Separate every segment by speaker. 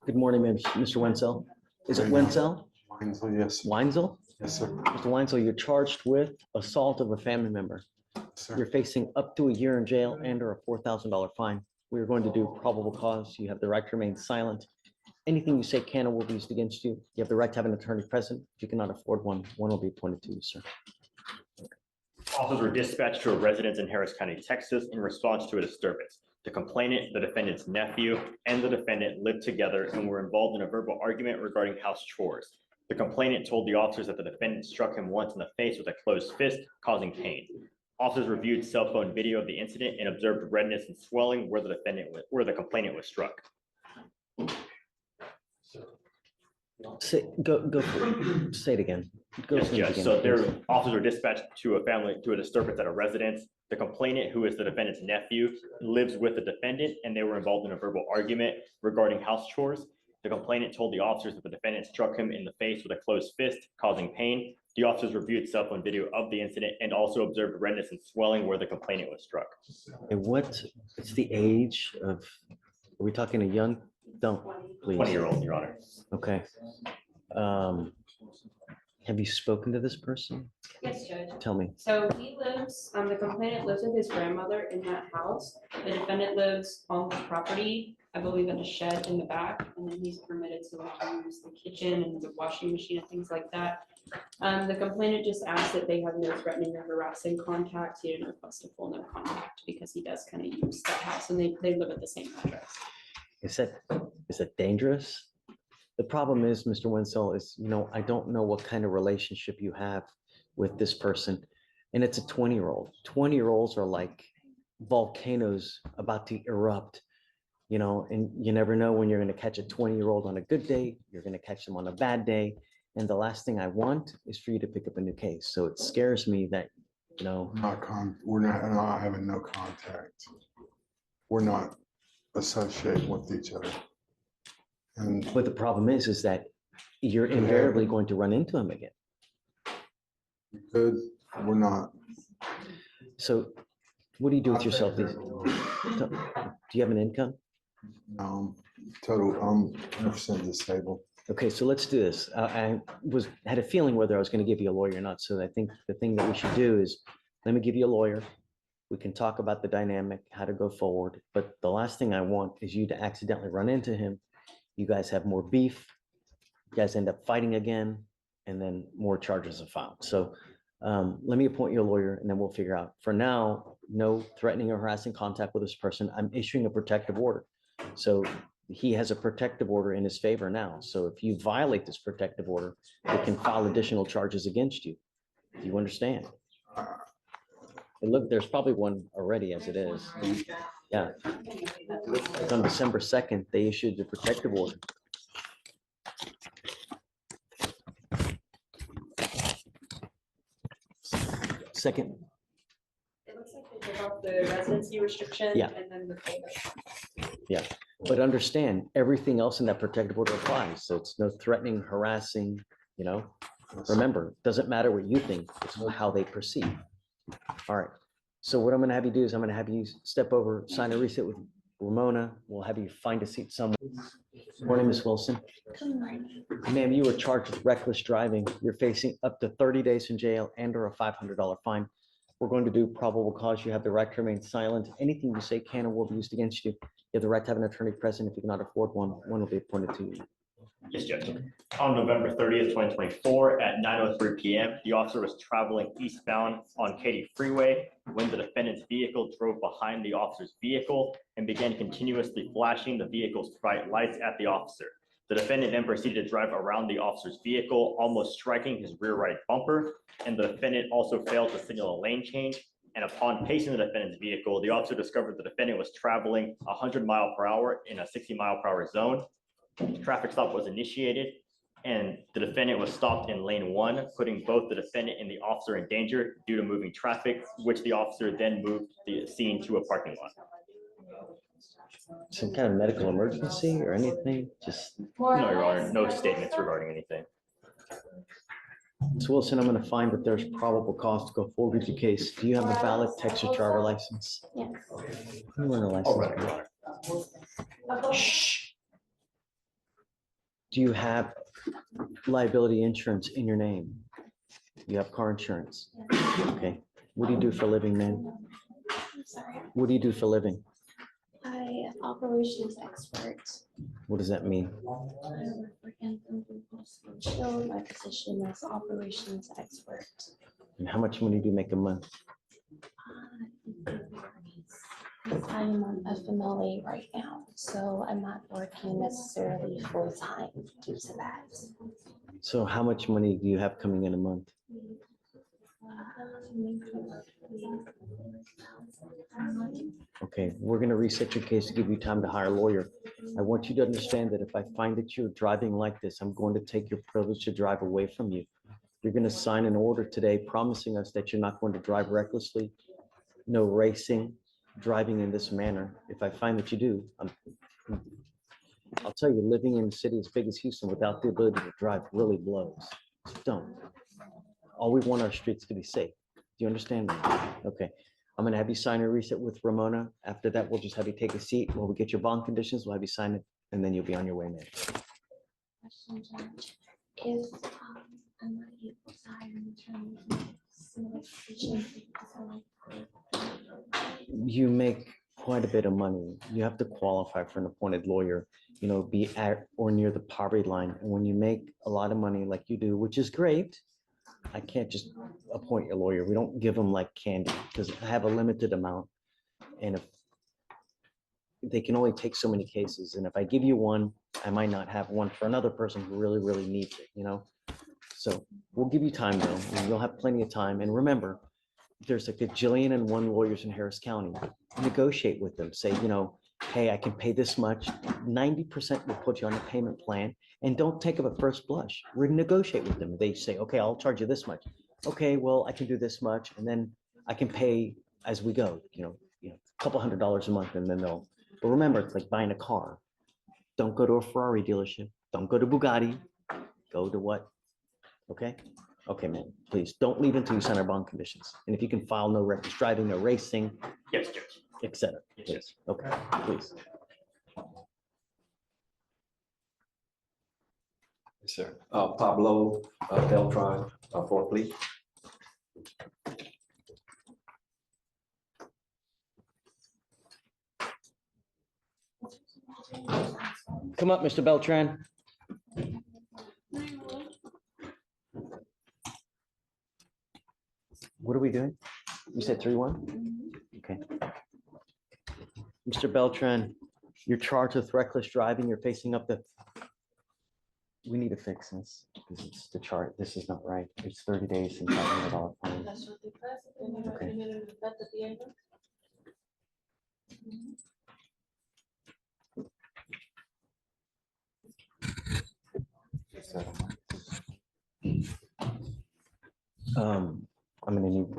Speaker 1: Good morning, Mr. Wenzel. Is it Wenzel?
Speaker 2: Wenzel, yes.
Speaker 1: Weinzel?
Speaker 2: Yes, sir.
Speaker 1: Mr. Weinzel, you're charged with assault of a family member.
Speaker 2: Sir.
Speaker 1: You're facing up to a year in jail and or a $4,000 fine. We are going to do probable cause. You have the right to remain silent. Anything you say can or will be used against you. You have the right to have an attorney present. If you cannot afford one, one will be appointed to you, sir.
Speaker 3: Officers were dispatched to a residence in Harris County, Texas, in response to a disturbance. The complainant, the defendant's nephew, and the defendant lived together and were involved in a verbal argument regarding house chores. The complainant told the officers that the defendant struck him once in the face with a closed fist, causing pain. Officers reviewed cell phone video of the incident and observed redness and swelling where the complainant was struck.
Speaker 1: Say it again.
Speaker 3: Yes. So their officers were dispatched to a disturbance at a residence. The complainant, who is the defendant's nephew, lives with the defendant, and they were involved in a verbal argument regarding house chores. The complainant told the officers that the defendant struck him in the face with a closed fist, causing pain. The officers reviewed cell phone video of the incident and also observed redness and swelling where the complainant was struck.
Speaker 1: And what's the age of, are we talking a young, don't, please.
Speaker 3: 20-year-old, Your Honor.
Speaker 1: Okay. Have you spoken to this person?
Speaker 4: Yes, Judge.
Speaker 1: Tell me.
Speaker 4: So he lives, the complainant lives with his grandmother in that house. The defendant lives on the property, I believe in a shed in the back, and then he's permitted to use the kitchen and the washing machine and things like that. The complainant just asked that they have no threatening or harassing contact. He didn't request a full no contact because he does kind of use that house and they live at the same address.
Speaker 1: Is that dangerous? The problem is, Mr. Wenzel, is, I don't know what kind of relationship you have with this person. And it's a 20-year-old. 20-year-olds are like volcanoes about to erupt, and you never know when you're going to catch a 20-year-old on a good day, you're going to catch them on a bad day. And the last thing I want is for you to pick up a new case. So it scares me that,
Speaker 2: we're not having no contact. We're not associating with each other.
Speaker 1: But the problem is that you're invariably going to run into him again.
Speaker 2: Good. We're not.
Speaker 1: So what do you do with yourself? Do you have an income?
Speaker 2: I'm 100% disabled.
Speaker 1: Okay, so let's do this. I had a feeling whether I was going to give you a lawyer or not. So I think the thing that we should do is let me give you a lawyer. We can talk about the dynamic, how to go forward. But the last thing I want is you to accidentally run into him. You guys have more beef. You guys end up fighting again, and then more charges are filed. So let me appoint you a lawyer, and then we'll figure out. For now, no threatening or harassing contact with this person. I'm issuing a protective order. So he has a protective order in his favor now. So if you violate this protective order, they can file additional charges against you. Do you understand? And look, there's probably one already as it is. Yeah. It's on December 2nd, they issued the protective order. Second.
Speaker 4: It looks like they took off the residency restriction.
Speaker 1: Yeah.
Speaker 4: And then the
Speaker 1: Yeah, but understand, everything else in that protective order applies. So it's no threatening, harassing, Remember, it doesn't matter what you think, it's how they perceive. All right. So what I'm going to have you do is I'm going to have you step over, sign a receipt with Ramona. We'll have you find a seat somewhere. Morning, Ms. Wilson. Ma'am, you were charged with reckless driving. You're facing up to 30 days in jail and or a $500 fine. We're going to do probable cause. You have the right to remain silent. Anything you say can or will be used against you. You have the right to have an attorney present. If you cannot afford one, one will be appointed to you.
Speaker 3: Yes, Judge. On November 30th, 2024 at 9:03 p.m., the officer was traveling eastbound on Katy Freeway when the defendant's vehicle drove behind the officer's vehicle and began continuously flashing the vehicle's bright lights at the officer. The defendant then proceeded to drive around the officer's vehicle, almost striking his rear right bumper, and the defendant also failed to signal a lane change. And upon pacing the defendant's vehicle, the officer discovered the defendant was traveling 100 miles per hour in a 60 mile per hour zone. Traffic stop was initiated, and the defendant was stopped in lane 1, putting both the defendant and the officer in danger due to moving traffic, which the officer then moved the scene to a parking lot.
Speaker 1: Some kind of medical emergency or anything? Just
Speaker 3: No, Your Honor, no statements regarding anything.
Speaker 1: Ms. Wilson, I'm going to find that there's probable cause to go forward with the case. Do you have a valid Texas driver license?
Speaker 4: Yes.
Speaker 1: You run a
Speaker 3: All right,
Speaker 1: license.
Speaker 3: Your Honor.
Speaker 1: Shh. Do you have liability insurance in your name? You have car insurance? Okay. What do you do for a living, man?
Speaker 5: I'm sorry.
Speaker 1: What do you do for a living?
Speaker 5: I operations expert.
Speaker 1: What does that mean?
Speaker 5: I work for Anthem Blue Cross Blue Shield. My position is operations expert.
Speaker 1: And how much money do you make a month?
Speaker 5: I am on FMLA right now, so I'm not working necessarily full time due to that.
Speaker 1: So how much money do you have coming in a month? Okay, we're gonna reset your case to give you time to hire a lawyer. I want you to understand that if I find that you're driving like this, I'm going to take your privilege to drive away from you. You're gonna sign an order today promising us that you're not going to drive recklessly, no racing, driving in this manner. If I find that you do, I'll tell you, living in a city as big as Houston without the ability to drive really blows. Just don't. All we want our streets to be safe. Do you understand me? Okay. I'm gonna have you sign a reset with Ramona. After that, we'll just have you take a seat. When we get your bond conditions, we'll have you sign it, and then you'll be on your way, man.
Speaker 5: Question, Judge. If I'm not able to hire an attorney, similar position, because
Speaker 1: You make quite a bit of money. You have to qualify for an appointed lawyer, you know, be at or near the poverty line. And when you make a lot of money like you do, which is great, I can't just appoint your lawyer. We don't give them like candy because I have a limited amount. And if they can only take so many cases, and if I give you one, I might not have one for another person who really, really needs it, you know? So we'll give you time though, and you'll have plenty of time. And remember, there's like a gajillion and one lawyers in Harris County. Negotiate with them. Say, you know, hey, I can pay this much. 90% will put you on a payment plan, and don't take up a first blush. We're negotiate with them. They say, okay, I'll charge you this much. Okay, well, I can do this much, and then I can pay as we go. You know, a couple $100s a month, and then they'll. But remember, it's like buying a car. Don't go to a Ferrari dealership. Don't go to Bugatti. Go to what? Okay. Okay, man, please don't leave until you sign our bond conditions. And if you can file no reckless driving, no racing,
Speaker 3: Yes, Judge.
Speaker 1: et cetera,
Speaker 3: Yes,
Speaker 1: please. Okay, please.
Speaker 6: Yes, sir. Pablo Beltran, for Fleet.
Speaker 1: Come up, Mr. Beltran. What are we doing? You said 3-1? Okay. Mr. Beltran, you're charged with reckless driving. You're facing up the. We need to fix this. This is the chart. This is not right. It's 30 days since $500 fine. Okay.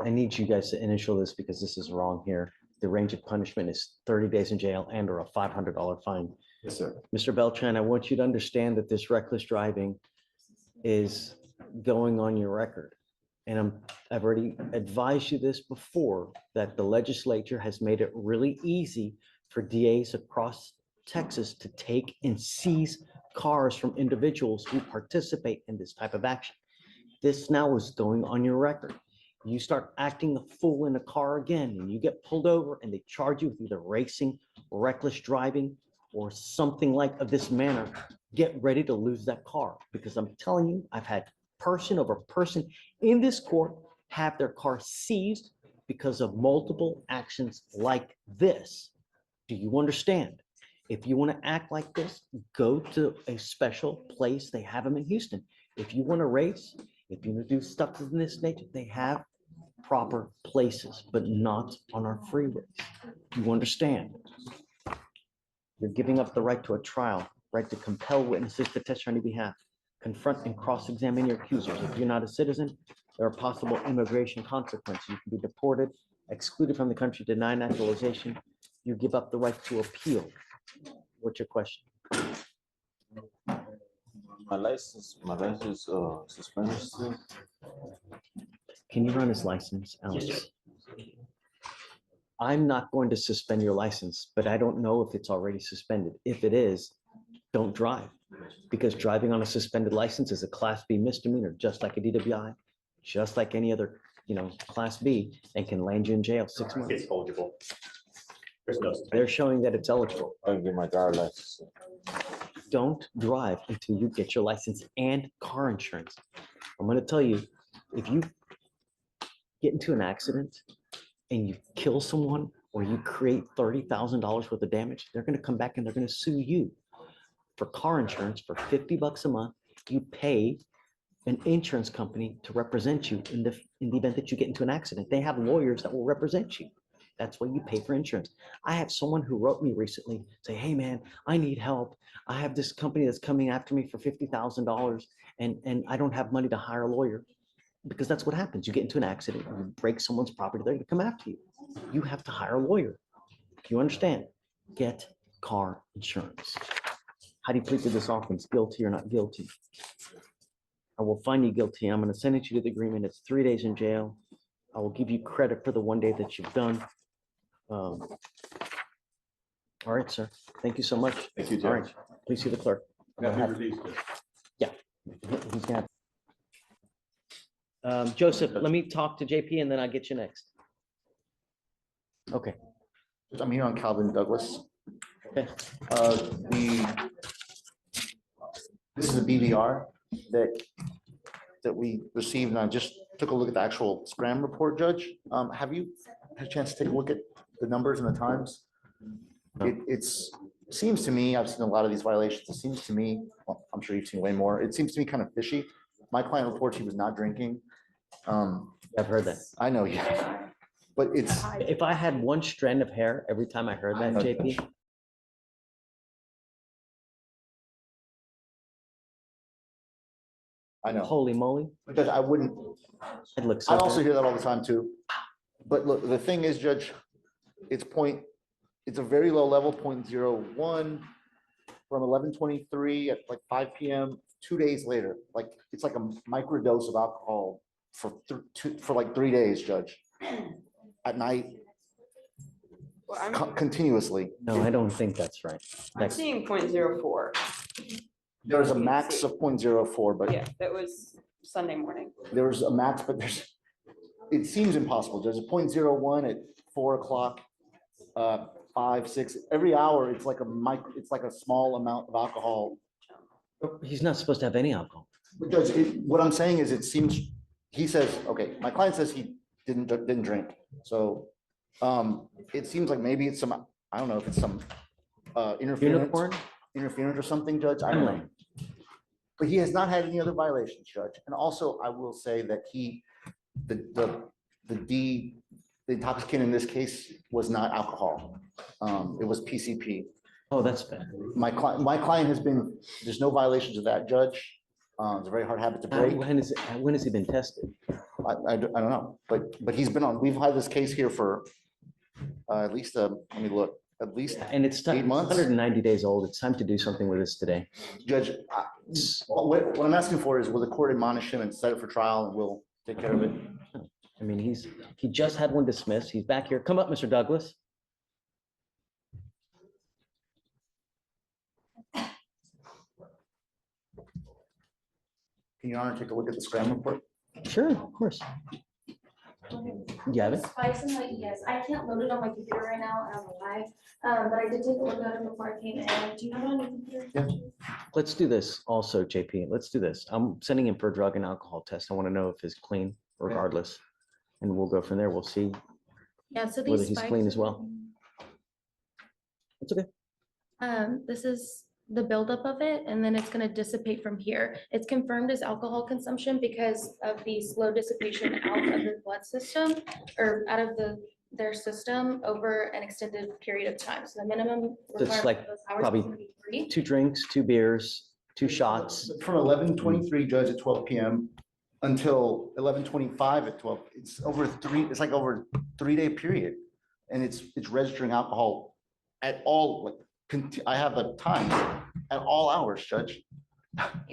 Speaker 1: I need you guys to initial this because this is wrong here. The range of punishment is 30 days in jail and or a $500 fine.
Speaker 6: Yes, sir.
Speaker 1: Mr. Beltran, I want you to understand that this reckless driving is going on your record. And I've already advised you this before, that the legislature has made it really easy for DAs across Texas to take and seize cars from individuals who participate in this type of action. This now is going on your record. You start acting a fool in a car again, and you get pulled over and they charge you with either racing, reckless driving, or something like of this manner. Get ready to lose that car, because I'm telling you, I've had person over person in this court have their car seized because of multiple actions like this. Do you understand? If you want to act like this, go to a special place. They have them in Houston. If you want to race, if you want to do stuff in this nature, they have proper places, but not on our freeways. You understand? You're giving up the right to a trial, right to compel witnesses to testify on your behalf, confront and cross-examine your accusers. If you're not a citizen, there are possible immigration consequences. You can be deported, excluded from the country, denied naturalization. You give up the right to appeal. What's your question?
Speaker 6: My license suspended still.
Speaker 1: Can you run his license, Alice? I'm not going to suspend your license, but I don't know if it's already suspended. If it is, don't drive. Because driving on a suspended license is a Class B misdemeanor, just like a DWI, just like any other, Class B, and can land you in jail 6 months.
Speaker 3: It's eligible. There's no.
Speaker 1: They're showing that it's eligible.
Speaker 7: I didn't get my driver's license.
Speaker 1: Don't drive until you get your license and car insurance. I'm gonna tell you, if you get into an accident and you kill someone or you create $30,000 worth of damage, they're gonna come back and they're gonna sue you for car insurance for $50 a month. You pay an insurance company to represent you in the event that you get into an accident. They have lawyers that will represent you. That's why you pay for insurance. I have someone who wrote me recently say, hey man, I need help. I have this company that's coming after me for $50,000 and I don't have money to hire a lawyer. Because that's what happens. You get into an accident, you break someone's property, they're gonna come after you. You have to hire a lawyer. You understand? Get car insurance. How do you plead to this offense? Guilty or not guilty? I will find you guilty. I'm gonna sentence you to the agreement. It's 3 days in jail. I will give you credit for the 1 day that you've done. All right, sir. Thank you so much.
Speaker 7: Thank you,
Speaker 1: All right,
Speaker 7: Judge.
Speaker 1: please see the clerk. He's gonna Joseph, let me talk to JP and then I'll get you next. Okay,
Speaker 8: I'm here on Calvin Douglas.
Speaker 1: Okay.
Speaker 8: This is a BVR that we received, and I just took a look at the actual SCRAM report, Judge. Have you had a chance to take a look at the numbers and the times?
Speaker 1: No.
Speaker 8: It seems to me, I've seen a lot of these violations. It seems to me, well, I'm sure you've seen way more. It seems to me kind of fishy. My client reports he was not drinking.
Speaker 1: I've heard that.
Speaker 8: I know, yeah, but it's,
Speaker 1: If I had one strand of hair every time I heard that, JP,
Speaker 8: I know.
Speaker 1: holy moly,
Speaker 8: Because I wouldn't,
Speaker 1: I'd look so
Speaker 8: I also
Speaker 1: bad.
Speaker 8: hear that all the time too. But look, the thing is, Judge, it's a very low level, 0.01 from 11:23 at like 5 PM, 2 days later. Like, it's like a microdose of alcohol for like 3 days, Judge. At night,
Speaker 4: Well, I'm
Speaker 8: continuously.
Speaker 1: No, I don't think that's right.
Speaker 4: I'm seeing 0.04.
Speaker 8: There's a max of 0.04, but
Speaker 4: Yeah, that was Sunday morning.
Speaker 8: there's a max, but it seems impossible. There's a 0.01 at 4 o'clock, 5, 6, every hour. It's like it's like a small amount of alcohol.
Speaker 1: He's not supposed to have any alcohol.
Speaker 8: Because what I'm saying is, it seems, he says, okay, my client says he didn't drink. So it seems like maybe it's some, I don't know if it's some
Speaker 1: Unicorn?
Speaker 8: interference or something, Judge. I don't know. But he has not had any other violations, Judge. And also, I will say that the intoxicant in this case was not alcohol. It was PCP.
Speaker 1: Oh, that's bad.
Speaker 8: My client has been, there's no violations of that, Judge. It's a very hard habit to break.
Speaker 1: When has he been tested?
Speaker 8: I don't know, but he's been on, we've had this case here for at least, let me look, at least,
Speaker 1: And it's
Speaker 8: 8 months.
Speaker 1: 190 days old. It's time to do something with this today.
Speaker 8: Judge, what I'm asking for is, will the court admonish him and set it for trial, and we'll take care of it?
Speaker 1: I mean, he just had one dismissed. He's back here. Come up, Mr. Douglas.
Speaker 8: Can Your Honor take a look at the SCRAM report?
Speaker 1: Sure, of course. You have it?
Speaker 5: Spice and what, yes, I can't load it on my computer right now, I don't know why, but I did take a look at it before I came in. Do you have it on your computer?
Speaker 8: Yeah.
Speaker 1: Let's do this also, JP. Let's do this. I'm sending him for a drug and alcohol test. I want to know if he's clean regardless. And we'll go from there. We'll see.
Speaker 5: Yeah, so
Speaker 1: Whether
Speaker 5: these
Speaker 1: he's
Speaker 5: spikes
Speaker 1: clean as
Speaker 5: are-
Speaker 1: well. It's okay.
Speaker 5: This is the buildup of it, and then it's gonna dissipate from here. It's confirmed as alcohol consumption because of the slow dissipation out of the blood system, or out of their system over an extended period of time. So the minimum
Speaker 1: It's
Speaker 5: requirement
Speaker 1: like
Speaker 5: for those hours is
Speaker 1: probably
Speaker 5: gonna be 3.
Speaker 1: 2 drinks, 2 beers, 2 shots.
Speaker 8: From 11:23, Judge, at 12 PM until 11:25 at 12, it's like over a 3-day period. And it's registering alcohol at all, like, I have the time at all hours, Judge.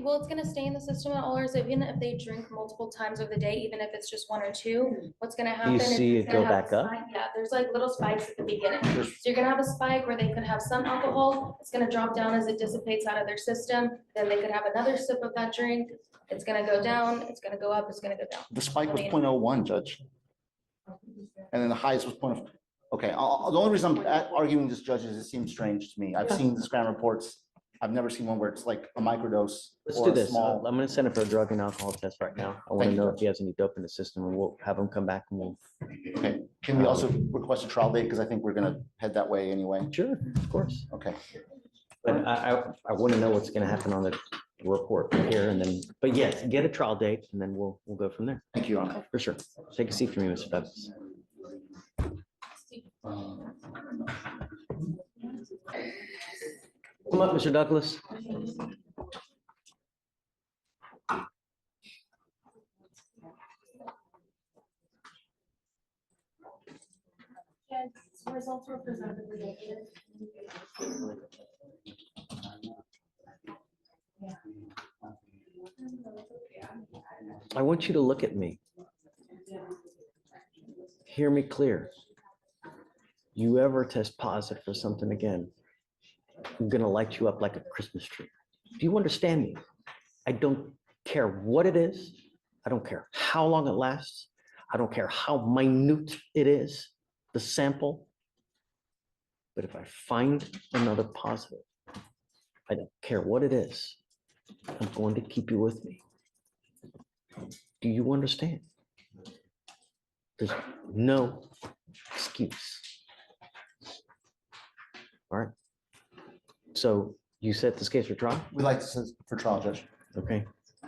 Speaker 5: Well, it's gonna stay in the system at all hours, even if they drink multiple times of the day, even if it's just 1 or 2, what's gonna happen is
Speaker 1: see
Speaker 5: it's
Speaker 1: it
Speaker 5: gonna
Speaker 1: go
Speaker 5: have a
Speaker 1: back up?
Speaker 5: spike. Yeah, there's like little spikes at the beginning. So you're gonna have a spike where they could have some alcohol, it's gonna drop down as it dissipates out of their system, then they could have another sip of that drink, it's gonna go down, it's gonna go up, it's gonna go down.
Speaker 8: The spike was 0.01, Judge. And then the highest was point. Okay, the only reason I'm arguing this, Judge, is it seems strange to me. I've seen the SCRAM reports. I've never seen one where it's like a microdose
Speaker 1: Let's
Speaker 8: or
Speaker 1: do
Speaker 8: a
Speaker 1: this.
Speaker 8: small.
Speaker 1: I'm gonna send him for a drug and alcohol test right now. I want
Speaker 8: Thank
Speaker 1: to
Speaker 8: you,
Speaker 1: know
Speaker 8: Judge.
Speaker 1: if he has any dope in the system, and we'll have him come back and we'll.
Speaker 8: Okay, can we also request a trial date? Because I think we're gonna head that way anyway.
Speaker 1: Sure, of course.
Speaker 8: Okay,
Speaker 1: But I want to know what's gonna happen on the report here and then, but yes, get a trial date and then we'll go from there.
Speaker 8: thank you, Your Honor.
Speaker 1: For sure. Take a seat for me, Mr. Douglas. Come up, Mr. Douglas.
Speaker 5: Results were presented negative.
Speaker 1: I want you to look at me. Hear me clear. You ever test positive for something again, I'm gonna light you up like a Christmas tree. Do you understand me? I don't care what it is. I don't care how long it lasts. I don't care how minute it is, the sample. But if I find another positive, I don't care what it is, I'm going to keep you with me. Do you understand? There's no excuse. All right. So you set this case for trial?
Speaker 8: We'd like to sit for trial, Judge.
Speaker 1: Okay.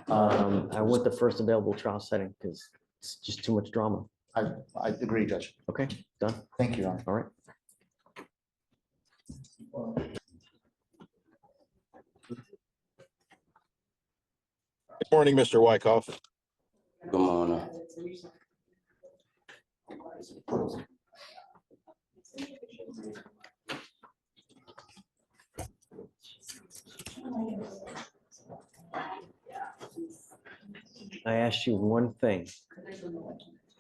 Speaker 1: I want the first available trial setting because it's just too much drama.
Speaker 8: I agree, Judge.
Speaker 1: Okay, done.
Speaker 8: Thank you, Your Honor.
Speaker 1: All right.
Speaker 7: Good morning, Mr. Wyckoff.
Speaker 9: Good morning.
Speaker 1: I asked you one thing,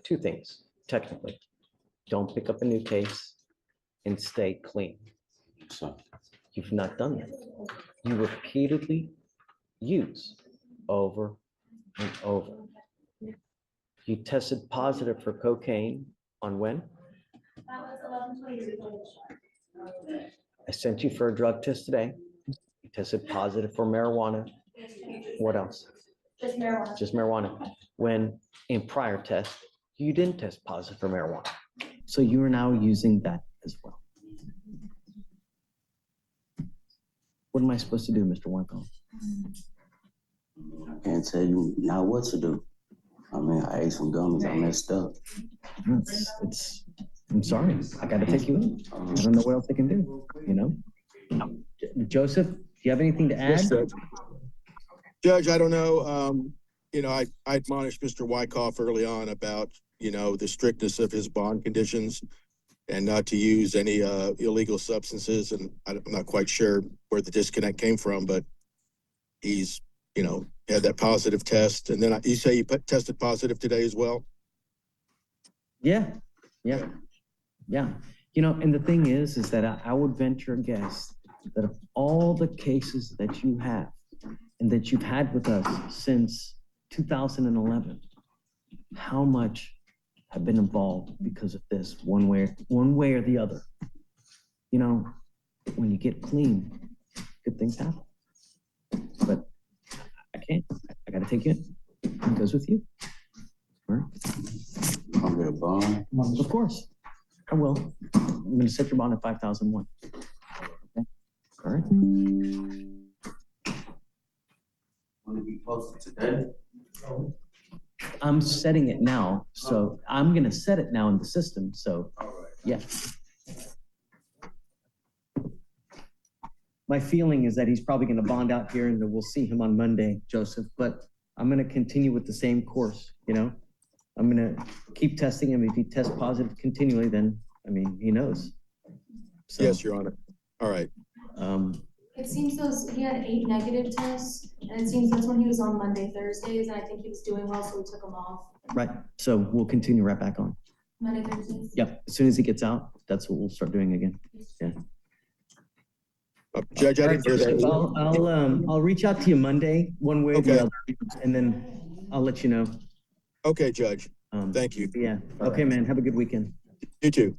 Speaker 1: two things, technically. Don't pick up a new case and stay clean.
Speaker 9: So,
Speaker 1: You've not done that. You repeatedly use over and over. You tested positive for cocaine on when? I sent you for a drug test today. You tested positive for marijuana. What else?
Speaker 5: Just marijuana.
Speaker 1: Just marijuana. When in prior tests, you didn't test positive for marijuana. So you are now using that as well. What am I supposed to do, Mr. Wyckoff?
Speaker 9: I can't tell you now what to do. I mean, I ate some gummies, I messed up.
Speaker 1: I'm sorry, I gotta take you in. I don't know what else I can do, you know? Joseph, do you have anything to add?
Speaker 7: Yes, Judge. Judge, I don't know, I admonished Mr. Wyckoff early on about, the strictness of his bond conditions and not to use any illegal substances. And I'm not quite sure where the disconnect came from, but he's, had that positive test. And then you say you tested positive today as well?
Speaker 1: Yeah. And the thing is that I would venture a guess that of all the cases that you have and that you've had with us since 2011, how much have been involved because of this one way or the other? When you get clean, good things happen. But I can't. I gotta take you in. It goes with you. All right.
Speaker 9: I'm gonna bond.
Speaker 1: Of course, I will. I'm gonna set your bond at 5,001. Okay. All right.
Speaker 9: Want to be posted today?
Speaker 1: I'm setting it now, so I'm gonna set it now in the system. So, yeah. My feeling is that he's probably gonna bond out here, and then we'll see him on Monday, Joseph. But I'm gonna continue with the same course. I'm gonna keep testing him. If he tests positive continually, then he knows. So,
Speaker 7: Yes, Your Honor. All right.
Speaker 5: It seems he had 8 negative tests, and And it seems that's when he was on Monday, Thursdays, and I think he was doing well, so we took him off.
Speaker 1: Right, so we'll continue right back on.
Speaker 5: Monday, Thursdays.
Speaker 1: Yep, as soon as he gets out, that's what we'll start doing again. Yeah.
Speaker 7: Judge, I didn't hear that.
Speaker 1: I'll reach out to you Monday, one way or the
Speaker 7: Okay.
Speaker 1: other, and then I'll let you know.
Speaker 7: Okay, Judge.
Speaker 1: Um,
Speaker 7: Thank you.
Speaker 1: Yeah, okay, man, have a good weekend.
Speaker 7: You too.